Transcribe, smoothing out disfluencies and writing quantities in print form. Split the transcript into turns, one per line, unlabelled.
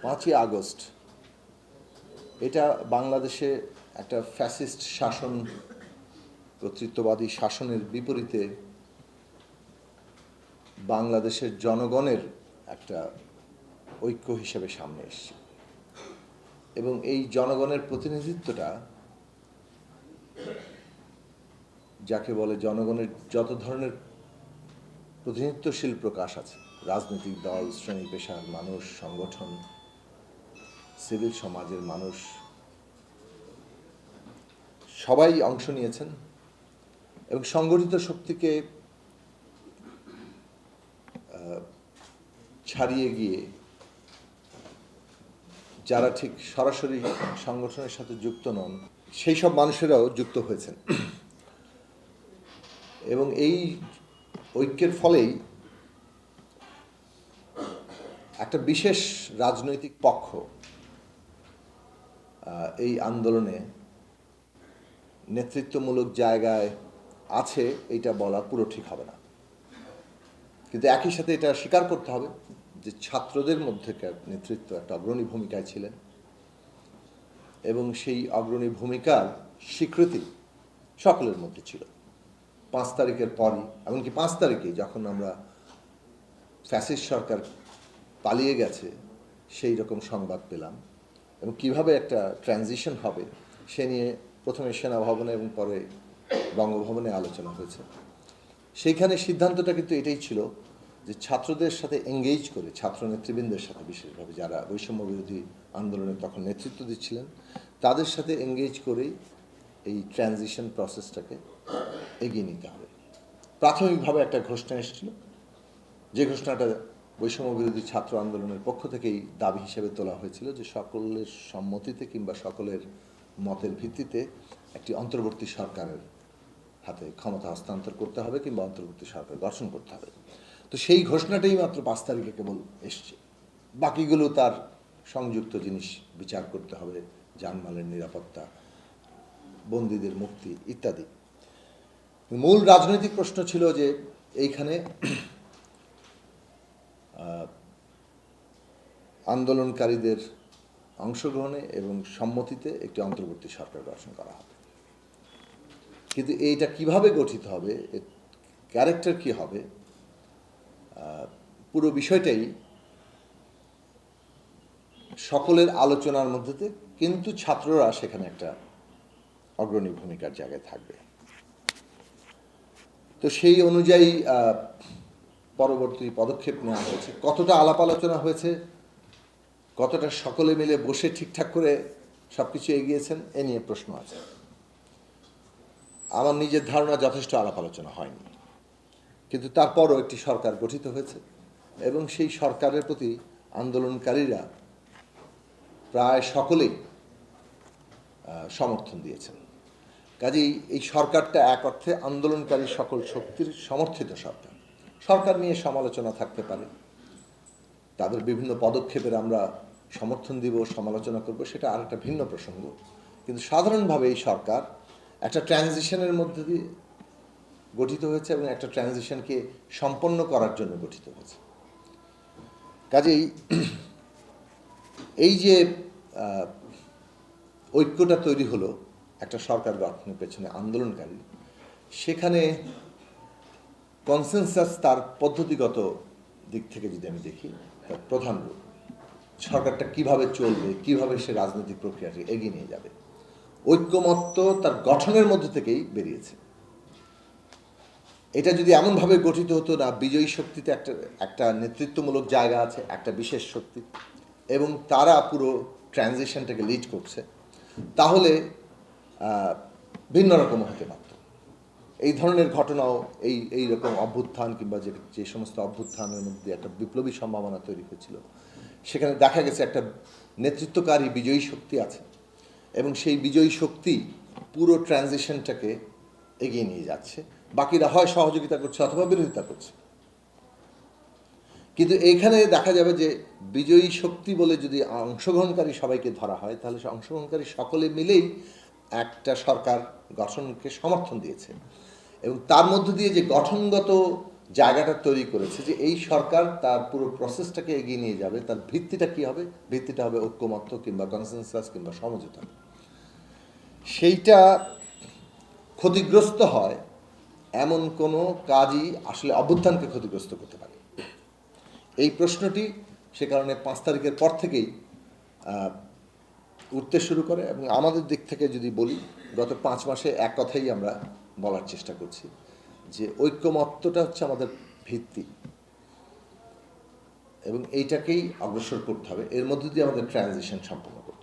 5ই August এটা বাংলাদেশে একটা ফ্যাসিস্ট শাসন, কর্তৃত্ববাদী শাসনের বিপরীতে বাংলাদেশের জনগণের একটা ঐক্য হিসেবে সামনে এসেছে। এবং এই জনগণের প্রতিনিধিত্বটা, যাকে বলে জনগণের যত ধরনের প্রতিনিধিত্বশীল প্রকাশ আছে, রাজনৈতিক দল, শ্রেণী পেশার মানুষ, সংগঠন, সিভিল সমাজের মানুষ, সবাই অংশ নিয়েছেন এবং সংগঠিত শক্তিকে ছাড়িয়ে গিয়ে যারা ঠিক সরাসরি সংগঠনের সাথে যুক্ত নন সেই সব মানুষেরাও যুক্ত হয়েছেন। এবং এই ঐক্যের ফলেই একটা বিশেষ রাজনৈতিক পক্ষ এই আন্দোলনে নেতৃত্বমূলক জায়গায় আছে, এটা বলা পুরো ঠিক হবে না। কিন্তু একই সাথে এটা স্বীকার করতে হবে যে ছাত্রদের মধ্যেকার নেতৃত্ব একটা অগ্রণী ভূমিকায় ছিলেন এবং সেই অগ্রণী ভূমিকার স্বীকৃতি সকলের মধ্যে ছিল। 5 তারিখের পরই, এমনকি 5 তারিখে যখন আমরা ফ্যাসিস্ট সরকার পালিয়ে গেছে সেই রকম সংবাদ পেলাম এবং কিভাবে একটা ট্রানজিশন হবে সে নিয়ে প্রথমে সেনাভবনে এবং পরে বঙ্গভবনে আলোচনা হয়েছে। সেইখানে সিদ্ধান্তটা কিন্তু এটাই ছিল যে ছাত্রদের সাথে এঙ্গেজ করে, ছাত্র নেতৃবৃন্দের সাথে বিশেষভাবে যারা বৈষম্য বিরোধী আন্দোলনে তখন নেতৃত্ব দিচ্ছিলেন, তাদের সাথে এঙ্গেজ করেই এই ট্রানজিশন প্রসেসটাকে এগিয়ে নিতে হবে। প্রাথমিকভাবে একটা ঘোষণা এসেছিল, যে ঘোষণাটা বৈষম্য বিরোধী ছাত্র আন্দোলনের পক্ষ থেকেই দাবি হিসেবে তোলা হয়েছিল যে সকলের সম্মতিতে কিংবা সকলের মতের ভিত্তিতে একটি অন্তর্বর্তী সরকারের হাতে ক্ষমতা হস্তান্তর করতে হবে কিংবা অন্তর্বর্তী সরকার গঠন করতে হবে। তো সেই ঘোষণাটাই মাত্র 5 তারিখে কেবল এসছে। বাকিগুলো তার সংযুক্ত জিনিস, বিচার করতে হবে, জানমালের নিরাপত্তা, বন্দীদের মুক্তি ইত্যাদি। মূল রাজনৈতিক প্রশ্ন ছিল যে এইখানে আন্দোলনকারীদের অংশগ্রহণে এবং সম্মতিতে একটি অন্তর্বর্তী সরকার গঠন করা হবে। কিন্তু এইটা কিভাবে গঠিত হবে, ক্যারেক্টার কি হবে, পুরো বিষয়টাই সকলের আলোচনার মধ্যে, কিন্তু ছাত্ররা সেখানে একটা অগ্রণী ভূমিকার জায়গায় থাকবে। তো সেই অনুযায়ী পরবর্তী পদক্ষেপ নেওয়া হয়েছে। কতটা আলাপ আলোচনা হয়েছে, কতটা সকলে মিলে বসে ঠিকঠাক করে সব কিছু এগিয়েছেন, এ নিয়ে প্রশ্ন আছে। আমার নিজের ধারণা যথেষ্ট আলাপ আলোচনা হয়নি, কিন্তু তারপরও একটি সরকার গঠিত হয়েছে এবং সেই সরকারের প্রতি আন্দোলনকারীরা প্রায় সকলেই সমর্থন দিয়েছেন। কাজেই এই সরকারটা এক অর্থে আন্দোলনকারী সকল শক্তির সমর্থিত সরকার। সরকার নিয়ে সমালোচনা থাকতে পারে, তাদের বিভিন্ন পদক্ষেপের আমরা সমর্থন দিব, সমালোচনা করব, সেটা আর একটা ভিন্ন প্রসঙ্গ। কিন্তু সাধারণভাবে এই সরকার একটা ট্রানজিশনের মধ্যে দিয়ে গঠিত হয়েছে এবং একটা ট্রানজিশনকে সম্পন্ন করার জন্য গঠিত হয়েছে। কাজেই এই যে ঐক্যটা তৈরি হলো একটা সরকার গঠনের পেছনে আন্দোলনকারী, সেখানে কনসেনসাস তার পদ্ধতিগত দিক থেকে যদি আমি দেখি, তার প্রধান রূপ সরকারটা কিভাবে চলবে, কিভাবে সে রাজনৈতিক প্রক্রিয়াটি এগিয়ে নিয়ে যাবে, ঐক্যমত্য তার গঠনের মধ্যে থেকেই বেরিয়েছে। এটা যদি এমনভাবে গঠিত হতো না, বিজয়ী শক্তিতে একটা নেতৃত্বমূলক জায়গা আছে, একটা বিশেষ শক্তি, এবং তারা পুরো ট্রানজিশনটাকে লিড করছে, তাহলে ভিন্ন রকম হতে পারত। এই ধরনের ঘটনাও এই রকম অভ্যুত্থান কিংবা যে সমস্ত অভ্যুত্থানের মধ্যে একটা বিপ্লবী সম্ভাবনা তৈরি হয়েছিল, সেখানে দেখা গেছে একটা নেতৃত্বকারী বিজয়ী শক্তি আছে এবং সেই বিজয়ী শক্তি পুরো ট্রানজিশনটাকে এগিয়ে নিয়ে যাচ্ছে, বাকিরা হয় সহযোগিতা করছে অথবা বিরোধিতা করছে। কিন্তু এইখানে দেখা যাবে যে বিজয়ী শক্তি বলে যদি অংশগ্রহণকারী সবাইকে ধরা হয়, তাহলে সে অংশগ্রহণকারী সকলে মিলেই একটা সরকার গঠনকে সমর্থন দিয়েছে এবং তার মধ্য দিয়ে যে গঠনগত জায়গাটা তৈরি করেছে যে এই সরকার তার পুরো প্রসেসটাকে এগিয়ে নিয়ে যাবে, তার ভিত্তিটা কি হবে? ভিত্তিটা হবে ঐক্যমত্য কিংবা কনসেনসাস কিংবা সমঝোতা। সেইটা ক্ষতিগ্রস্ত হয় এমন কোনো কাজই আসলে অভ্যুত্থানকে ক্ষতিগ্রস্ত করতে পারে। এই প্রশ্নটি সে কারণে 5 তারিখের পর থেকেই উঠতে শুরু করে, এবং আমাদের দিক থেকে যদি বলি, গত 5 মাসে এক কথাই আমরা বলার চেষ্টা করছি যে ঐক্যমত্যটা হচ্ছে আমাদের ভিত্তি, এবং এইটাকেই অগ্রসর করতে হবে, এর মধ্যে দিয়ে আমাদের ট্রানজিশন সম্পন্ন করতে হবে।